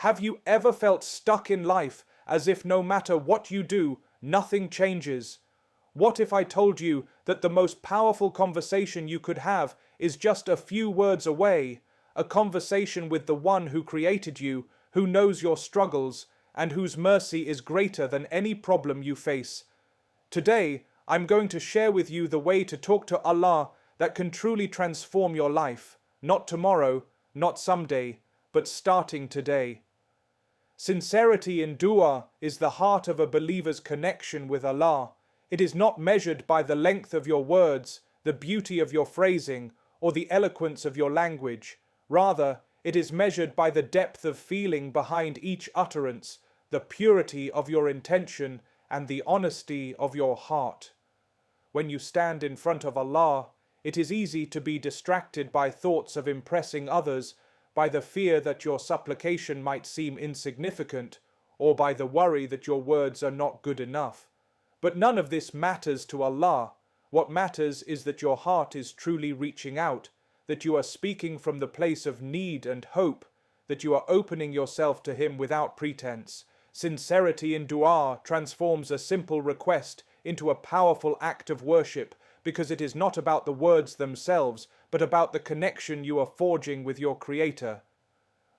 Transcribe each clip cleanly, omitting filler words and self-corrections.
Have you ever felt stuck in life, as if no matter what you do, nothing changes? What if I told you that the most powerful conversation you could have is just a few words away, a conversation with the one who created you, who knows your struggles, and whose mercy is greater than any problem you face? Today, I'm going to share with you the way to talk to Allah that can truly transform your life, not tomorrow, not someday, but starting today. Sincerity in du'a is the heart of a believer's connection with Allah. It is not measured by the length of your words, the beauty of your phrasing, or the eloquence of your language. Rather, it is measured by the depth of feeling behind each utterance, the purity of your intention, and the honesty of your heart. When you stand in front of Allah, it is easy to be distracted by thoughts of impressing others, by the fear that your supplication might seem insignificant, or by the worry that your words are not good enough. But none of this matters to Allah. What matters is that your heart is truly reaching out, that you are speaking from the place of need and hope, that you are opening yourself to Him without pretense. Sincerity in du'a transforms a simple request into a powerful act of worship, because it is not about the words themselves, but about the connection you are forging with your Creator.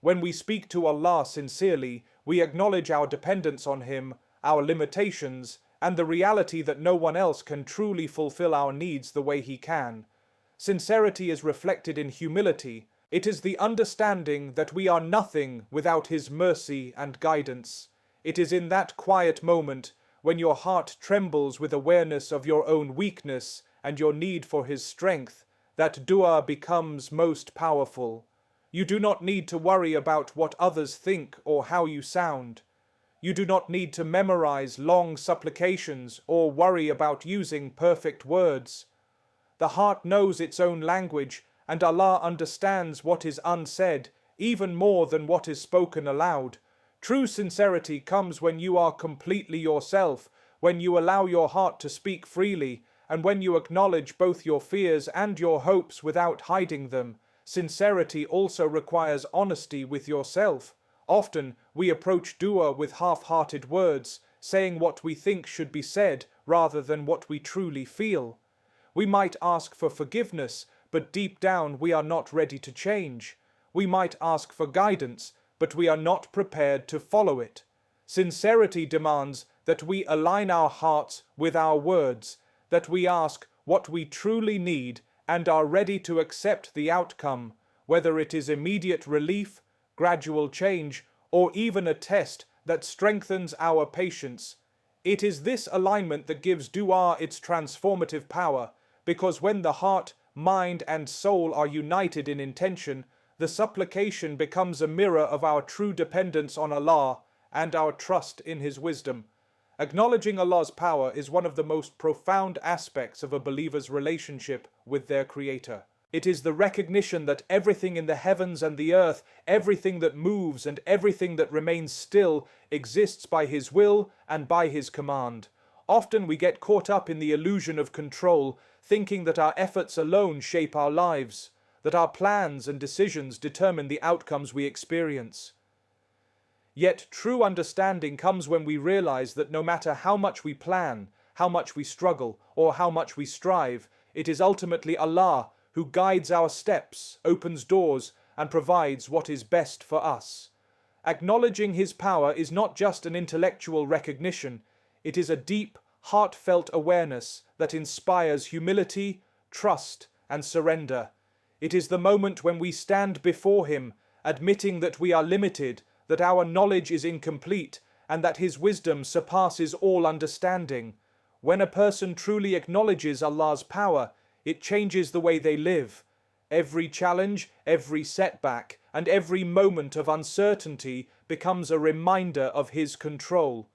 When we speak to Allah sincerely, we acknowledge our dependence on Him, our limitations, and the reality that no one else can truly fulfill our needs the way He can. Sincerity is reflected in humility. It is the understanding that we are nothing without His mercy and guidance. It is in that quiet moment, when your heart trembles with awareness of your own weakness and your need for His strength, that du'a becomes most powerful. You do not need to worry about what others think or how you sound. You do not need to memorize long supplications or worry about using perfect words. The heart knows its own language, and Allah understands what is unsaid, even more than what is spoken aloud. True sincerity comes when you are completely yourself, when you allow your heart to speak freely, and when you acknowledge both your fears and your hopes without hiding them. Sincerity also requires honesty with yourself. Often, we approach du'a with half-hearted words, saying what we think should be said rather than what we truly feel. We might ask for forgiveness, but deep down we are not ready to change. We might ask for guidance, but we are not prepared to follow it. Sincerity demands that we align our hearts with our words, that we ask what we truly need and are ready to accept the outcome, whether it is immediate relief, gradual change, or even a test that strengthens our patience. It is this alignment that gives du'a its transformative power, because when the heart, mind, and soul are united in intention, the supplication becomes a mirror of our true dependence on Allah and our trust in His wisdom. Acknowledging Allah's power is one of the most profound aspects of a believer's relationship with their Creator. It is the recognition that everything in the heavens and the earth, everything that moves and everything that remains still, exists by His will and by His command. Often we get caught up in the illusion of control, thinking that our efforts alone shape our lives, that our plans and decisions determine the outcomes we experience. Yet true understanding comes when we realize that no matter how much we plan, how much we struggle, or how much we strive, it is ultimately Allah who guides our steps, opens doors, and provides what is best for us. Acknowledging His power is not just an intellectual recognition, it is a deep, heartfelt awareness that inspires humility, trust, and surrender. It is the moment when we stand before Him, admitting that we are limited, that our knowledge is incomplete, and that His wisdom surpasses all understanding. When a person truly acknowledges Allah's power, it changes the way they live. Every challenge, every setback, and every moment of uncertainty becomes a reminder of His control.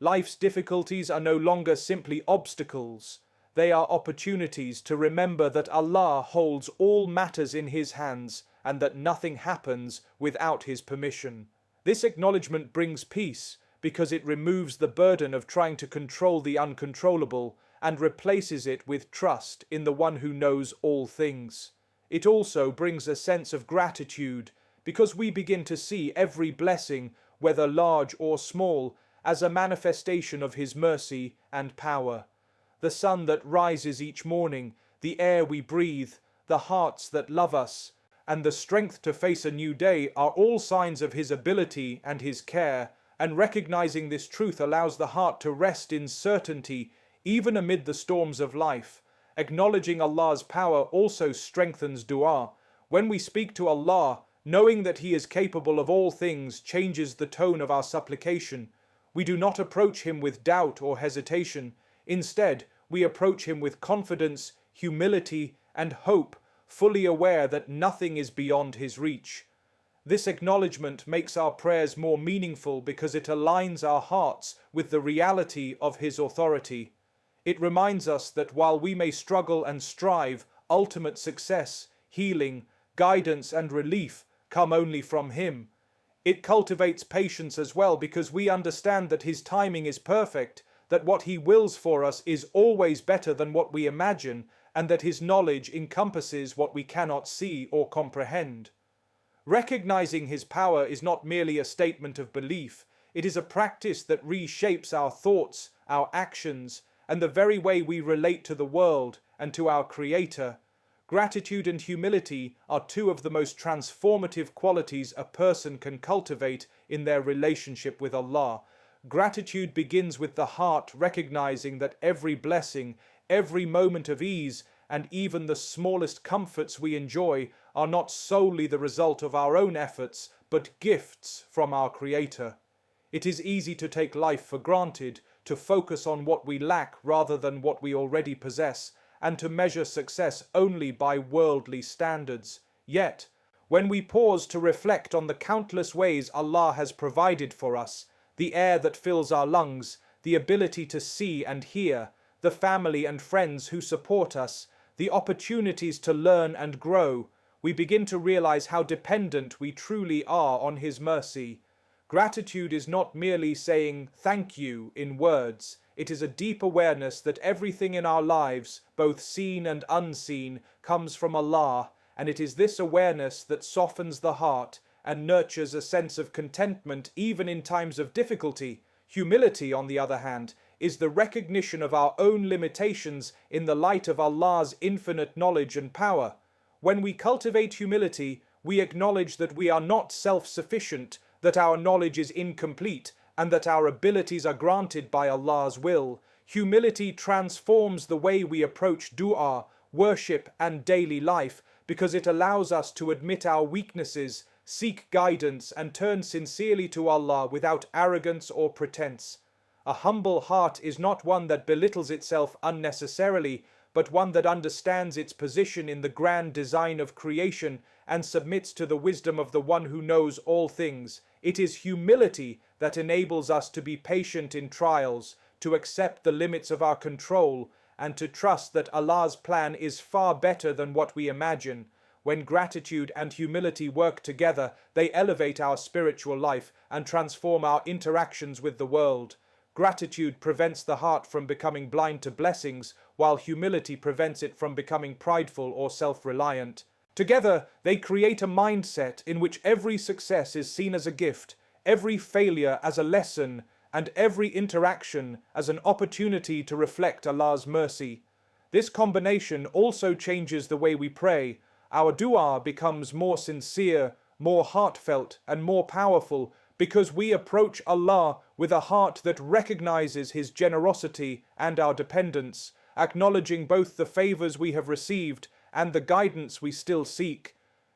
Life's difficulties are no longer simply obstacles. They are opportunities to remember that Allah holds all matters in His hands and that nothing happens without His permission. This acknowledgement brings peace because it removes the burden of trying to control the uncontrollable and replaces it with trust in the one who knows all things. It also brings a sense of gratitude because we begin to see every blessing, whether large or small, as a manifestation of His mercy and power. The sun that rises each morning, the air we breathe, the hearts that love us, and the strength to face a new day are all signs of His ability and His care, and recognizing this truth allows the heart to rest in certainty even amid the storms of life. Acknowledging Allah's power also strengthens du'a. When we speak to Allah, knowing that He is capable of all things changes the tone of our supplication. We do not approach Him with doubt or hesitation. Instead, we approach Him with confidence, humility, and hope, fully aware that nothing is beyond His reach. This acknowledgement makes our prayers more meaningful because it aligns our hearts with the reality of His authority. It reminds us that while we may struggle and strive, ultimate success, healing, guidance, and relief come only from Him. It cultivates patience as well because we understand that His timing is perfect, that what He wills for us is always better than what we imagine, and that His knowledge encompasses what we cannot see or comprehend. Recognizing His power is not merely a statement of belief, it is a practice that reshapes our thoughts, our actions, and the very way we relate to the world and to our Creator. Gratitude and humility are two of the most transformative qualities a person can cultivate in their relationship with Allah. Gratitude begins with the heart recognizing that every blessing, every moment of ease, and even the smallest comforts we enjoy are not solely the result of our own efforts, but gifts from our Creator. It is easy to take life for granted, to focus on what we lack rather than what we already possess, and to measure success only by worldly standards. Yet, when we pause to reflect on the countless ways Allah has provided for us, the air that fills our lungs, the ability to see and hear, the family and friends who support us, the opportunities to learn and grow, we begin to realize how dependent we truly are on His mercy. Gratitude is not merely saying thank you in words. It is a deep awareness that everything in our lives, both seen and unseen, comes from Allah, and it is this awareness that softens the heart and nurtures a sense of contentment even in times of difficulty. Humility, on the other hand, is the recognition of our own limitations in the light of Allah's infinite knowledge and power. When we cultivate humility, we acknowledge that we are not self-sufficient, that our knowledge is incomplete, and that our abilities are granted by Allah's will. Humility transforms the way we approach du'a, worship, and daily life, because it allows us to admit our weaknesses, seek guidance, and turn sincerely to Allah without arrogance or pretense. A humble heart is not one that belittles itself unnecessarily, but one that understands its position in the grand design of creation and submits to the wisdom of the One who knows all things. It is humility that enables us to be patient in trials, to accept the limits of our control, and to trust that Allah's plan is far better than what we imagine. When gratitude and humility work together, they elevate our spiritual life and transform our interactions with the world. Gratitude prevents the heart from becoming blind to blessings, while humility prevents it from becoming prideful or self-reliant. Together, they create a mindset in which every success is seen as a gift, every failure as a lesson, and every interaction as an opportunity to reflect Allah's mercy. This combination also changes the way we pray. Our du'a becomes more sincere, more heartfelt, and more powerful because we approach Allah with a heart that recognizes His generosity and our dependence, acknowledging both the favors we have received and the guidance we still seek,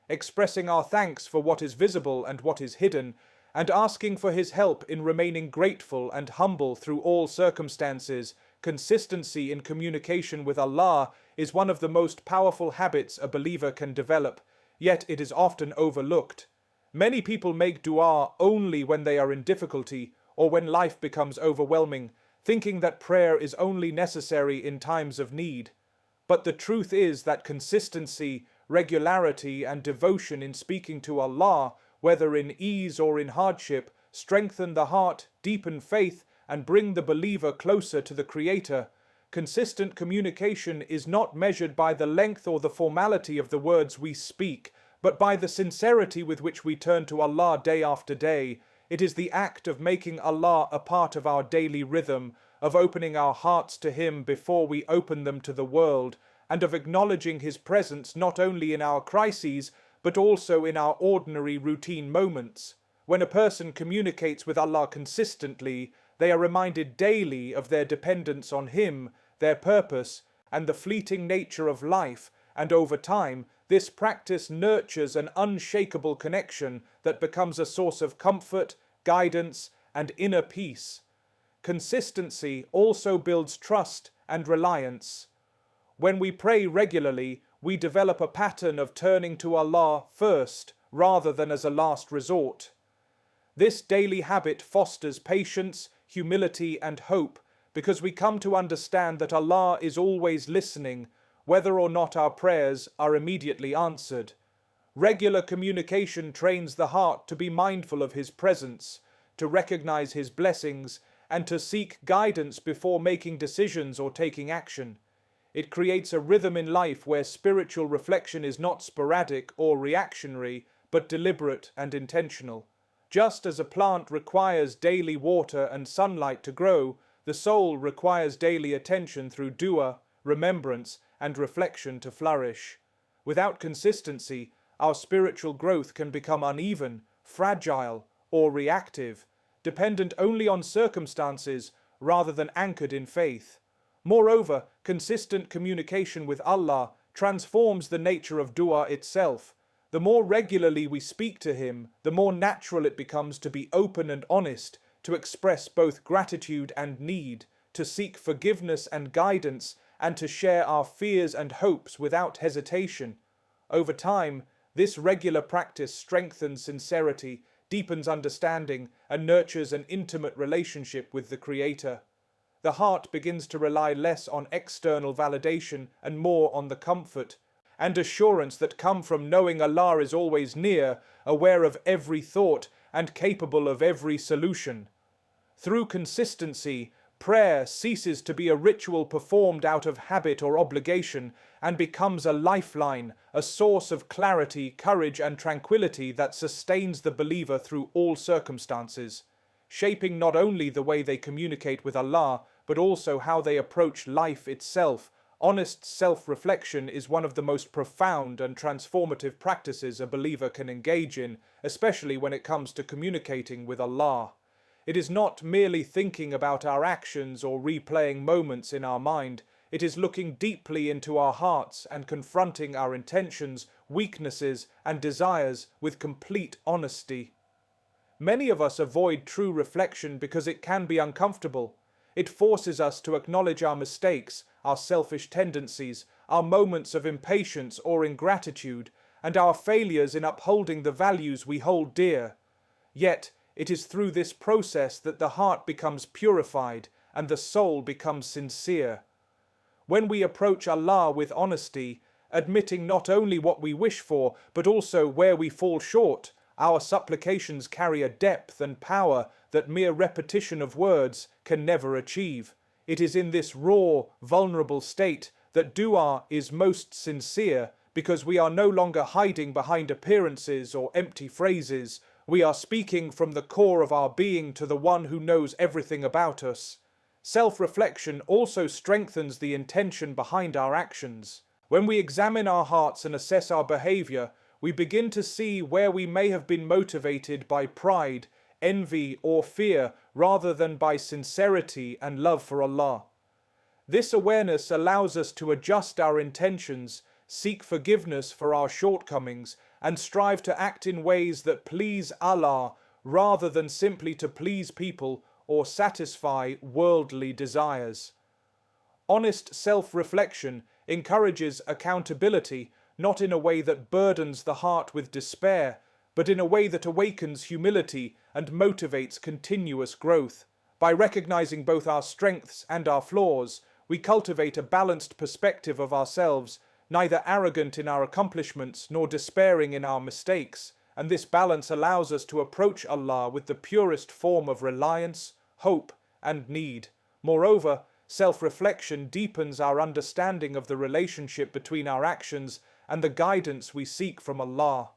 expressing our thanks for what is visible and what is hidden, and asking for His help in remaining grateful and humble through all circumstances. Consistency in communication with Allah is one of the most powerful habits a believer can develop, yet it is often overlooked. Many people make du'a only when they are in difficulty or when life becomes overwhelming, thinking that prayer is only necessary in times of need. But the truth is that consistency, regularity, and devotion in speaking to Allah, whether in ease or in hardship, strengthen the heart, deepen faith, and bring the believer closer to the Creator. Consistent communication is not measured by the length or the formality of the words we speak, but by the sincerity with which we turn to Allah day after day. It is the act of making Allah a part of our daily rhythm, of opening our hearts to Him before we open them to the world, and of acknowledging His presence not only in our crises, but also in our ordinary routine moments. When a person communicates with Allah consistently, they are reminded daily of their dependence on Him, their purpose, and the fleeting nature of life, and over time, this practice nurtures an unshakable connection that becomes a source of comfort, guidance, and inner peace. Consistency also builds trust and reliance. When we pray regularly, we develop a pattern of turning to Allah first, rather than as a last resort. This daily habit fosters patience, humility, and hope, because we come to understand that Allah is always listening, whether or not our prayers are immediately answered. Regular communication trains the heart to be mindful of His presence, to recognize His blessings, and to seek guidance before making decisions or taking action. It creates a rhythm in life where spiritual reflection is not sporadic or reactionary, but deliberate and intentional. Just as a plant requires daily water and sunlight to grow, the soul requires daily attention through du'a, remembrance, and reflection to flourish. Without consistency, our spiritual growth can become uneven, fragile, or reactive, dependent only on circumstances rather than anchored in faith. Moreover, consistent communication with Allah transforms the nature of du'a itself. The more regularly we speak to Him, the more natural it becomes to be open and honest, to express both gratitude and need, to seek forgiveness and guidance, and to share our fears and hopes without hesitation. Over time, this regular practice strengthens sincerity, deepens understanding, and nurtures an intimate relationship with the Creator. The heart begins to rely less on external validation and more on the comfort and assurance that come from knowing Allah is always near, aware of every thought, and capable of every solution. Through consistency, prayer ceases to be a ritual performed out of habit or obligation and becomes a lifeline, a source of clarity, courage, and tranquility that sustains the believer through all circumstances, shaping not only the way they communicate with Allah, but also how they approach life itself. Honest self-reflection is one of the most profound and transformative practices a believer can engage in, especially when it comes to communicating with Allah. It is not merely thinking about our actions or replaying moments in our mind. It is looking deeply into our hearts and confronting our intentions, weaknesses, and desires with complete honesty. Many of us avoid true reflection because it can be uncomfortable. It forces us to acknowledge our mistakes, our selfish tendencies, our moments of impatience or ingratitude, and our failures in upholding the values we hold dear. Yet, it is through this process that the heart becomes purified and the soul becomes sincere. When we approach Allah with honesty, admitting not only what we wish for, but also where we fall short, our supplications carry a depth and power that mere repetition of words can never achieve. It is in this raw, vulnerable state that du'a is most sincere, because we are no longer hiding behind appearances or empty phrases. We are speaking from the core of our being to the one who knows everything about us. Self-reflection also strengthens the intention behind our actions. When we examine our hearts and assess our behavior, we begin to see where we may have been motivated by pride, envy, or fear, rather than by sincerity and love for Allah. This awareness allows us to adjust our intentions, seek forgiveness for our shortcomings, and strive to act in ways that please Allah rather than simply to please people or satisfy worldly desires. Honest self-reflection encourages accountability, not in a way that burdens the heart with despair, but in a way that awakens humility and motivates continuous growth. By recognizing both our strengths and our flaws, we cultivate a balanced perspective of ourselves, neither arrogant in our accomplishments nor despairing in our mistakes, and this balance allows us to approach Allah with the purest form of reliance, hope, and need. Moreover, self-reflection deepens our understanding of the relationship between our actions and the guidance we seek from Allah.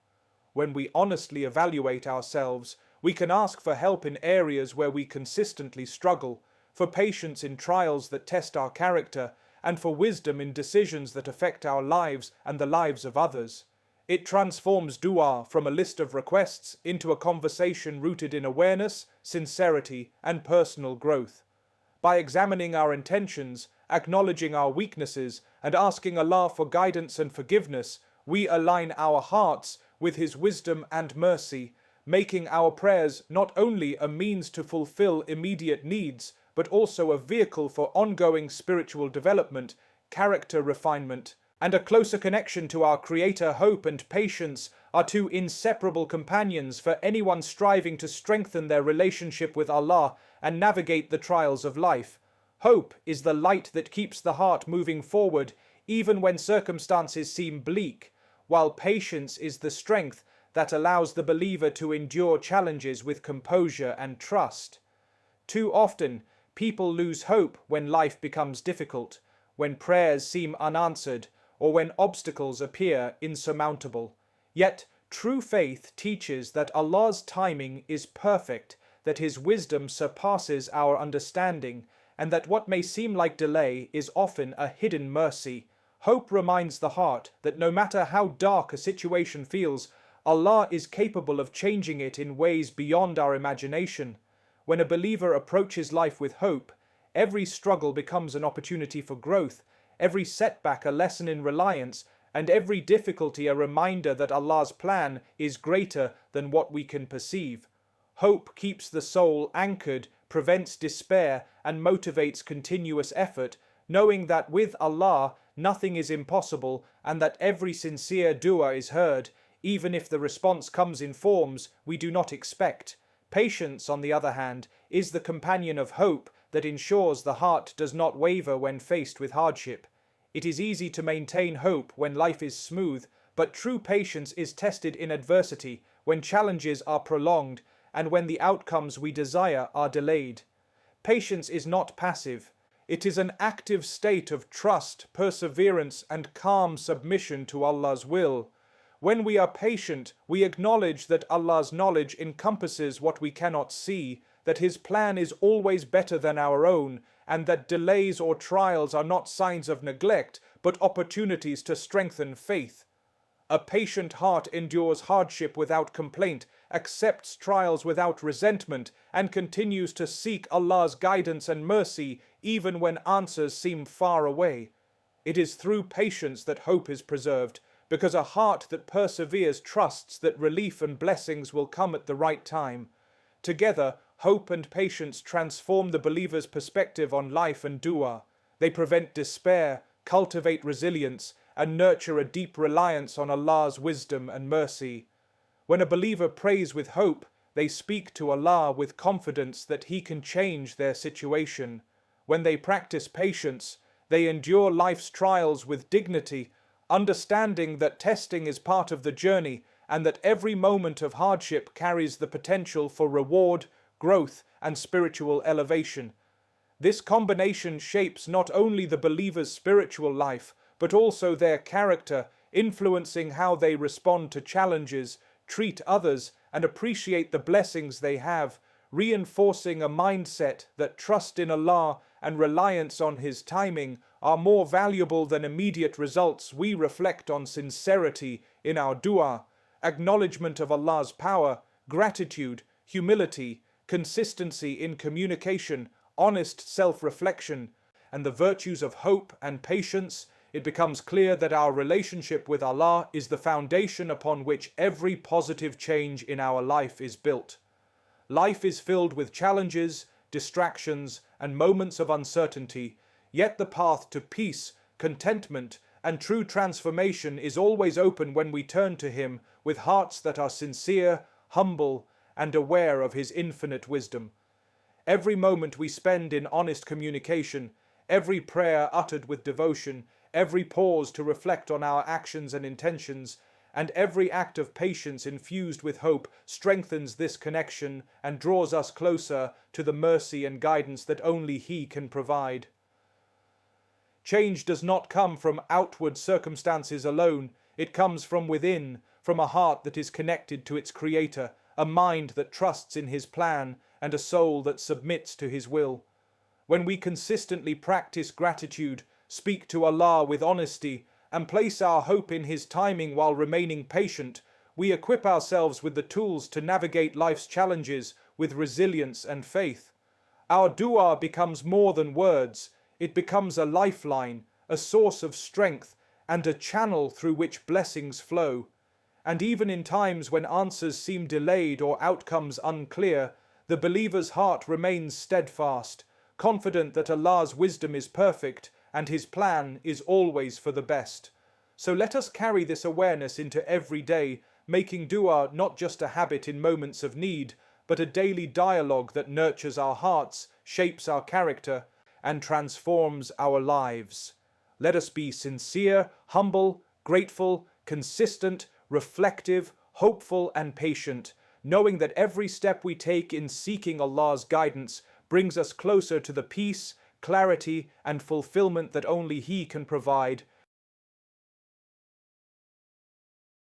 When we honestly evaluate ourselves, we can ask for help in areas where we consistently struggle, for patience in trials that test our character, and for wisdom in decisions that affect our lives and the lives of others. It transforms du'a from a list of requests into a conversation rooted in awareness, sincerity, and personal growth. By examining our intentions, acknowledging our weaknesses, and asking Allah for guidance and forgiveness, we align our hearts with His wisdom and mercy, making our prayers not only a means to fulfill immediate needs, but also a vehicle for ongoing spiritual development, character refinement, and a closer connection to our Creator. Hope and patience are two inseparable companions for anyone striving to strengthen their relationship with Allah and navigate the trials of life. Hope is the light that keeps the heart moving forward even when circumstances seem bleak, while patience is the strength that allows the believer to endure challenges with composure and trust. Too often, people lose hope when life becomes difficult, when prayers seem unanswered, or when obstacles appear insurmountable. Yet, true faith teaches that Allah's timing is perfect, that His wisdom surpasses our understanding, and that what may seem like delay is often a hidden mercy. Hope reminds the heart that no matter how dark a situation feels, Allah is capable of changing it in ways beyond our imagination. When a believer approaches life with hope, every struggle becomes an opportunity for growth, every setback a lesson in reliance, and every difficulty a reminder that Allah's plan is greater than what we can perceive. Hope keeps the soul anchored, prevents despair, and motivates continuous effort, knowing that with Allah nothing is impossible and that every sincere du'a is heard, even if the response comes in forms we do not expect. Patience, on the other hand, is the companion of hope that ensures the heart does not waver when faced with hardship. It is easy to maintain hope when life is smooth, but true patience is tested in adversity, when challenges are prolonged, and when the outcomes we desire are delayed. Patience is not passive. It is an active state of trust, perseverance, and calm submission to Allah's will. When we are patient, we acknowledge that Allah's knowledge encompasses what we cannot see, that His plan is always better than our own, and that delays or trials are not signs of neglect, but opportunities to strengthen faith. A patient heart endures hardship without complaint, accepts trials without resentment, and continues to seek Allah's guidance and mercy even when answers seem far away. It is through patience that hope is preserved, because a heart that perseveres trusts that relief and blessings will come at the right time. Together, hope and patience transform the believer's perspective on life and du'a. They prevent despair, cultivate resilience, and nurture a deep reliance on Allah's wisdom and mercy. When a believer prays with hope, they speak to Allah with confidence that He can change their situation. When they practice patience, they endure life's trials with dignity, understanding that testing is part of the journey and that every moment of hardship carries the potential for reward, growth, and spiritual elevation. This combination shapes not only the believer's spiritual life, but also their character, influencing how they respond to challenges, treat others, and appreciate the blessings they have, reinforcing a mindset that trust in Allah and reliance on His timing are more valuable than immediate results. We reflect on sincerity in our du'a, acknowledgement of Allah's power, gratitude, humility, consistency in communication, honest self-reflection, and the virtues of hope and patience. It becomes clear that our relationship with Allah is the foundation upon which every positive change in our life is built. Life is filled with challenges, distractions, and moments of uncertainty, yet the path to peace, contentment, and true transformation is always open when we turn to Him with hearts that are sincere, humble, and aware of His infinite wisdom. Every moment we spend in honest communication, every prayer uttered with devotion, every pause to reflect on our actions and intentions, and every act of patience infused with hope strengthens this connection and draws us closer to the mercy and guidance that only He can provide. Change does not come from outward circumstances alone. It comes from within, from a heart that is connected to its Creator, a mind that trusts in His plan, and a soul that submits to His will. When we consistently practice gratitude, speak to Allah with honesty, and place our hope in His timing while remaining patient, we equip ourselves with the tools to navigate life's challenges with resilience and faith. Our du'a becomes more than words. It becomes a lifeline, a source of strength, and a channel through which blessings flow. And even in times when answers seem delayed or outcomes unclear, the believer's heart remains steadfast, confident that Allah's wisdom is perfect and His plan is always for the best. So let us carry this awareness into every day, making du'a not just a habit in moments of need, but a daily dialogue that nurtures our hearts, shapes our character, and transforms our lives. Let us be sincere, humble, grateful, consistent, reflective, hopeful, and patient, knowing that every step we take in seeking Allah's guidance brings us closer to the peace, clarity, and fulfillment that only He can provide.